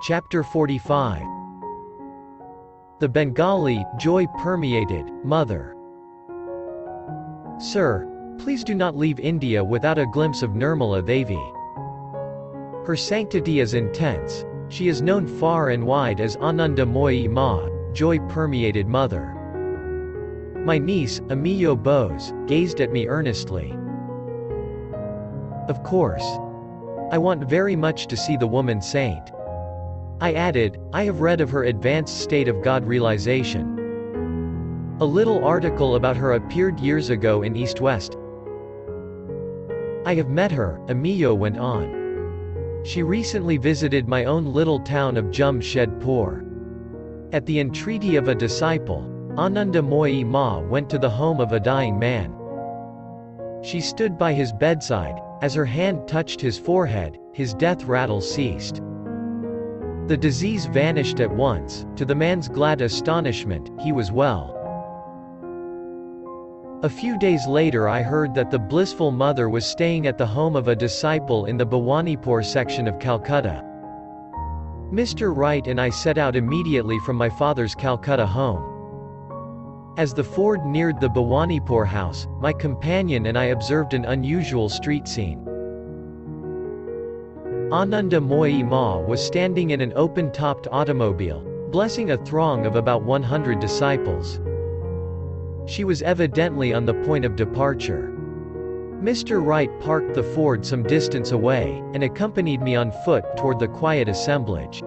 Chapter 45. The Bengali Joy-Permeated Mother. Sir, please do not leave India without a glimpse of Nirmala Devi. Her sanctity is intense. She is known far and wide as Ananda Moyi Ma, Joy-Permeated Mother. My niece, Amiyo Bose, gazed at me earnestly. Of course. I want very much to see the woman saint. I added, I have read of her advanced state of God realization. A little article about her appeared years ago in East West. I have met her, Amiyo went on. She recently visited my own little town of Jamshedpur. At the entreaty of a disciple, Ananda Moyi Ma went to the home of a dying man. She stood by his bedside. As her hand touched his forehead, his death rattle ceased. The disease vanished at once. To the man's glad astonishment, he was well. A few days later I heard that the blissful mother was staying at the home of a disciple in the Bhawanipur section of Calcutta. Mr. Wright and I set out immediately from my father's Calcutta home. As the Ford neared the Bhawanipur house, my companion and I observed an unusual street scene. Ananda Moyi Ma was standing in an open-topped automobile, blessing a throng of about 100 disciples. She was evidently on the point of departure. Mr. Wright parked the Ford some distance away, and accompanied me on foot toward the quiet assemblage.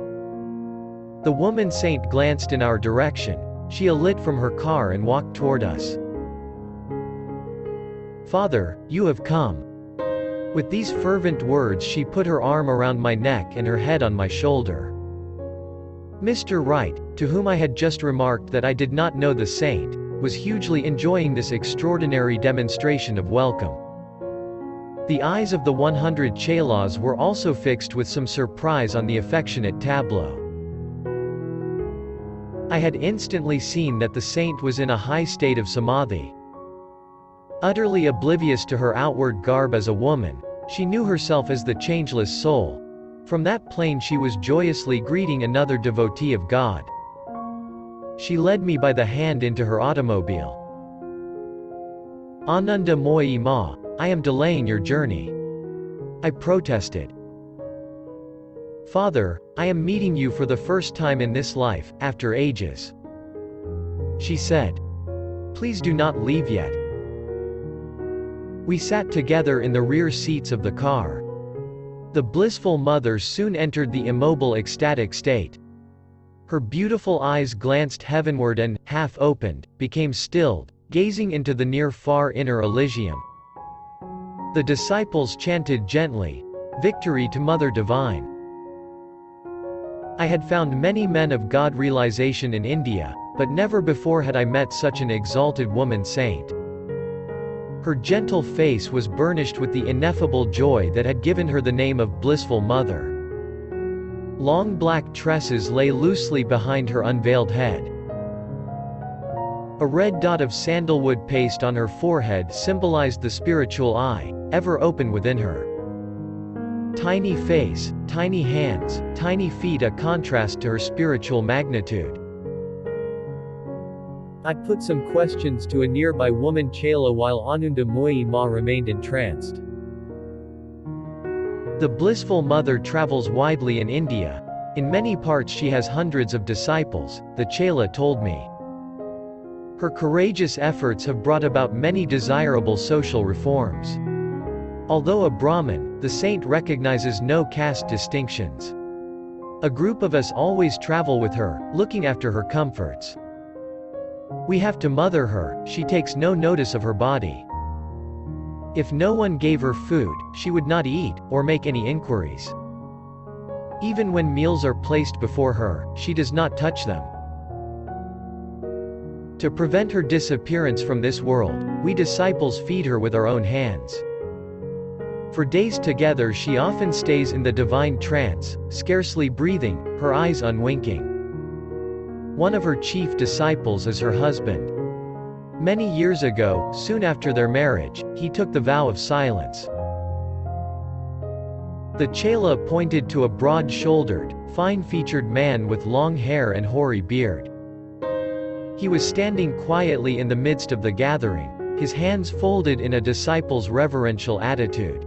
The woman saint glanced in our direction. She alit from her car and walked toward us. Father, you have come. With these fervent words she put her arm around my neck and her head on my shoulder. Mr. Wright, to whom I had just remarked that I did not know the saint, was hugely enjoying this extraordinary demonstration of welcome. The eyes of the 100 chelas were also fixed with some surprise on the affectionate tableau. I had instantly seen that the saint was in a high state of samadhi. Utterly oblivious to her outward garb as a woman, she knew herself as the changeless soul. From that plane she was joyously greeting another devotee of God. She led me by the hand into her automobile. Ananda Moyi Ma, I am delaying your journey. I protested. Father, I am meeting you for the first time in this life, after ages. She said. Please do not leave yet. We sat together in the rear seats of the car. The blissful mother soon entered the immobile ecstatic state. Her beautiful eyes glanced heavenward and, half opened, became stilled, gazing into the near-far inner Elysium. The disciples chanted gently, "Victory to Mother Divine." I had found many men of God realization in India, but never before had I met such an exalted woman saint. Her gentle face was burnished with the ineffable joy that had given her the name of Blissful Mother. Long black tresses lay loosely behind her unveiled head. A red dot of sandalwood paste on her forehead symbolized the spiritual eye, ever open within her. Tiny face, tiny hands, tiny feet, a contrast to her spiritual magnitude. I put some questions to a nearby woman chela while Ananda Moyi Ma remained entranced. The blissful mother travels widely in India. In many parts she has hundreds of disciples, the chela told me. Her courageous efforts have brought about many desirable social reforms. Although a Brahmin, the saint recognizes no caste distinctions. A group of us always travel with her, looking after her comforts. We have to mother her, she takes no notice of her body. If no one gave her food, she would not eat, or make any inquiries. Even when meals are placed before her, she does not touch them. To prevent her disappearance from this world, we disciples feed her with our own hands. For days together she often stays in the divine trance, scarcely breathing, her eyes unwinking. One of her chief disciples is her husband. Many years ago, soon after their marriage, he took the vow of silence. The chela pointed to a broad-shouldered, fine-featured man with long hair and hoary beard. He was standing quietly in the midst of the gathering, his hands folded in a disciple's reverential attitude.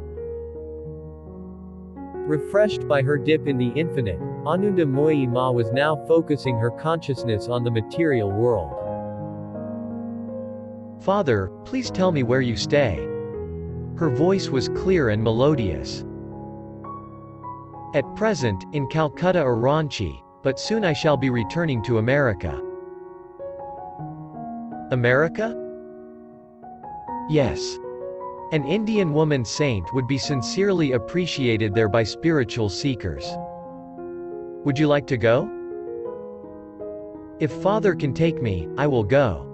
Refreshed by her dip in the infinite, Ananda Moyi Ma was now focusing her consciousness on the material world. "Father, please tell me where you stay." Her voice was clear and melodious. "At present, in Calcutta or Ranchi, but soon I shall be returning to America." "America?" "Yes. An Indian woman saint would be sincerely appreciated there by spiritual seekers. Would you like to go?" "If Father can take me, I will go."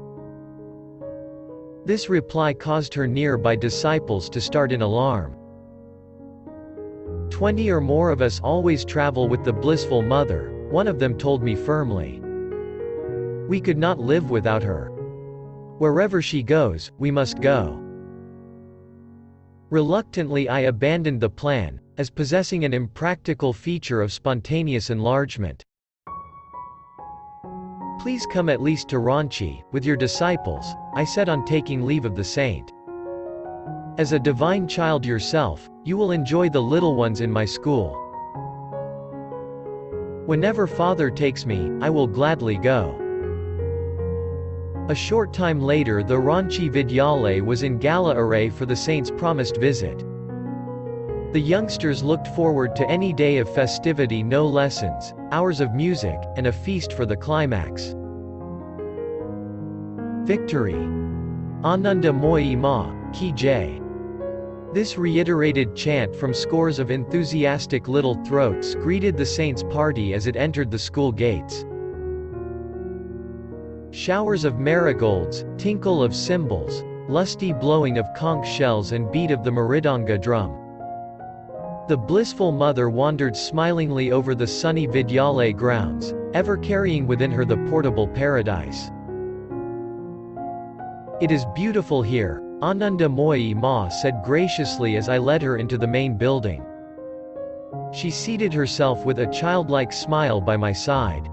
This reply caused her nearby disciples to start in alarm. 20 or more of us always travel with the blissful mother, one of them told me firmly. We could not live without her. Wherever she goes, we must go. Reluctantly I abandoned the plan, as possessing an impractical feature of spontaneous enlargement. "Please come at least to Ranchi, with your disciples," I said on taking leave of the saint. "As a divine child yourself, you will enjoy the little ones in my school. Whenever Father takes me, I will gladly go." A short time later the Ranchi Vidyalaya was in gala array for the saint's promised visit. The youngsters looked forward to any day of festivity, no lessons, hours of music, and a feast for the climax. Victory! Ananda Moyi Ma, Ki Jai! This reiterated chant from scores of enthusiastic little throats greeted the saint's party as it entered the school gates. Showers of marigolds, tinkle of cymbals, lusty blowing of conch shells and beat of the mridanga drum. The blissful mother wandered smilingly over the sunny Vidyalaya grounds, ever carrying within her the portable paradise. "It is beautiful here," Ananda Moyi Ma said graciously as I led her into the main building. She seated herself with a childlike smile by my side.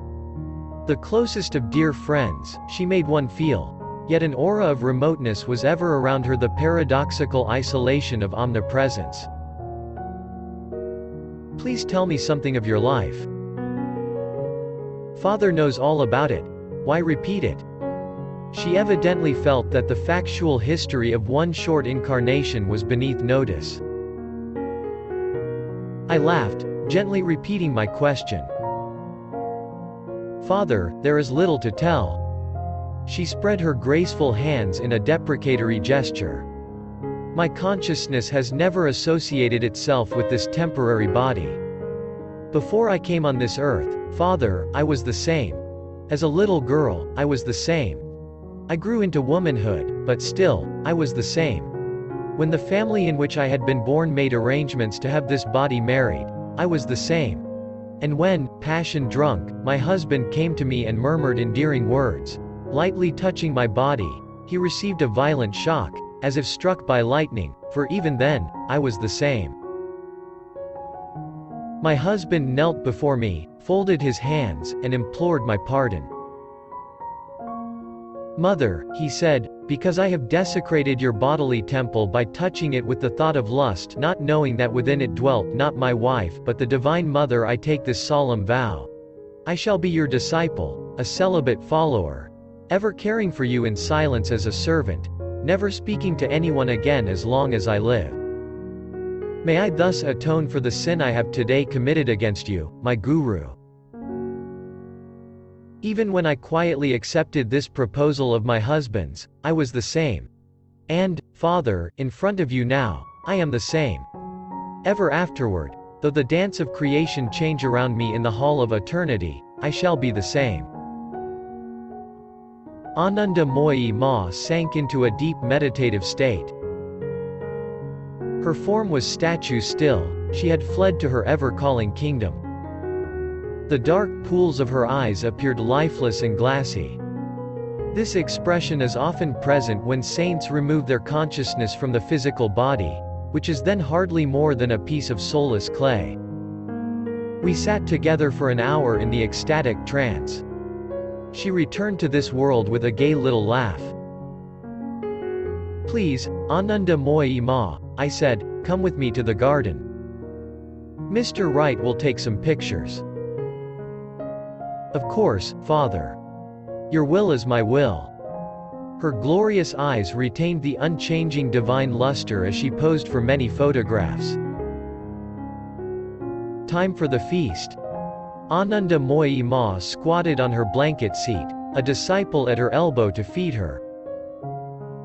The closest of dear friends, she made one feel. Yet an aura of remoteness was ever around her, the paradoxical isolation of omnipresence. "Please tell me something of your life." "Father knows all about it. Why repeat it?" She evidently felt that the factual history of one short incarnation was beneath notice. I laughed, gently repeating my question. "Father, there is little to tell." She spread her graceful hands in a deprecatory gesture. "My consciousness has never associated itself with this temporary body. Before I came on this earth, Father, I was the same. As a little girl, I was the same. I grew into womanhood, but still, I was the same. When the family in which I had been born made arrangements to have this body married, I was the same. And when, passion-drunk, my husband came to me and murmured endearing words, lightly touching my body, he received a violent shock, as if struck by lightning, for even then, I was the same. My husband knelt before me, folded his hands, and implored my pardon. 'Mother,' he said, 'because I have desecrated your bodily temple by touching it with the thought of lust, not knowing that within it dwelt not my wife but the Divine Mother, I take this solemn vow. I shall be your disciple, a celibate follower, ever caring for you in silence as a servant, never speaking to anyone again as long as I live. May I thus atone for the sin I have today committed against you, my Guru.' Even when I quietly accepted this proposal of my husband's, I was the same. And, Father, in front of you now, I am the same. Ever afterward, though the dance of creation change around me in the hall of eternity, I shall be the same." Ananda Moyi Ma sank into a deep meditative state. Her form was statue still, she had fled to her ever-calling kingdom. The dark pools of her eyes appeared lifeless and glassy. This expression is often present when saints remove their consciousness from the physical body, which is then hardly more than a piece of soulless clay. We sat together for an hour in the ecstatic trance. She returned to this world with a gay little laugh. "Please, Ananda Moyi ma," I said, "come with me to the garden. Mr. Wright will take some pictures." "Of course, Father. Your will is my will." Her glorious eyes retained the unchanging divine luster as she posed for many photographs. Time for the feast. Ananda Moyi ma squatted on her blanket seat, a disciple at her elbow to feed her.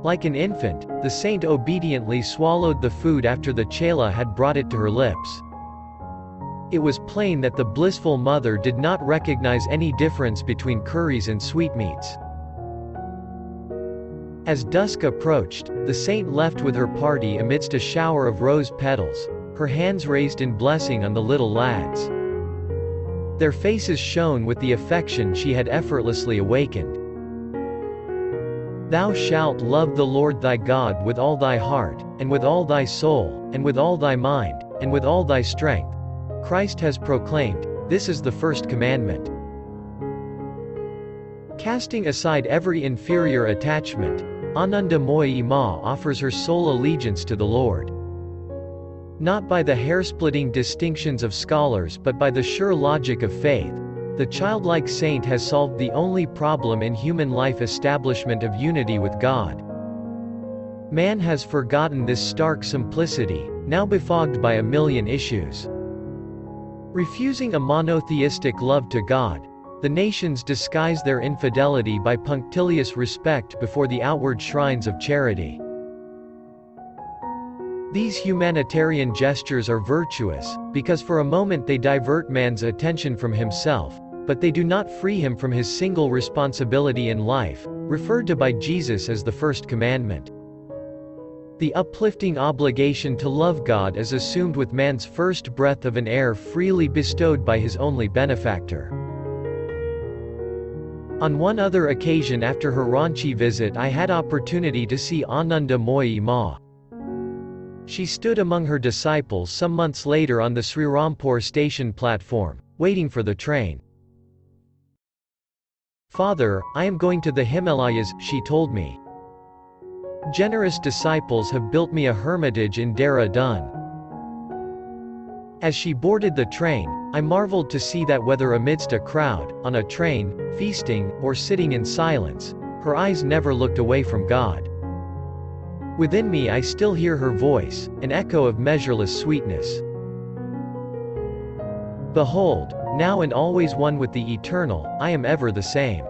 Like an infant, the saint obediently swallowed the food after the chela had brought it to her lips. It was plain that the blissful mother did not recognize any difference between curries and sweetmeats. As dusk approached, the saint left with her party amidst a shower of rose petals, her hands raised in blessing on the little lads. Their faces shone with the affection she had effortlessly awakened. "Thou shalt love the Lord thy God with all thy heart, and with all thy soul, and with all thy mind, and with all thy strength," Christ has proclaimed. This is the first commandment. Casting aside every inferior attachment, Ananda Moyi ma offers her sole allegiance to the Lord. Not by the hair-splitting distinctions of scholars but by the sure logic of faith, the childlike saint has solved the only problem in human life: establishment of unity with God. Man has forgotten this stark simplicity, now befogged by a million issues. Refusing a monotheistic love to God, the nations disguise their infidelity by punctilious respect before the outward shrines of charity. These humanitarian gestures are virtuous, because for a moment they divert man's attention from himself, but they do not free him from his single responsibility in life, referred to by Jesus as the first commandment. The uplifting obligation to love God is assumed with man's first breath of an air freely bestowed by his only benefactor. On one other occasion after her Ranchi visit I had opportunity to see Ananda Moyi ma. She stood among her disciples some months later on the Srirampur station platform, waiting for the train. "Father, I am going to the Himalayas," she told me. "Generous disciples have built me a hermitage in Dehradun." As she boarded the train, I marveled to see that whether amidst a crowd, on a train, feasting, or sitting in silence, her eyes never looked away from God. Within me I still hear her voice, an echo of measureless sweetness. "Behold, now and always one with the Eternal, I am ever the same."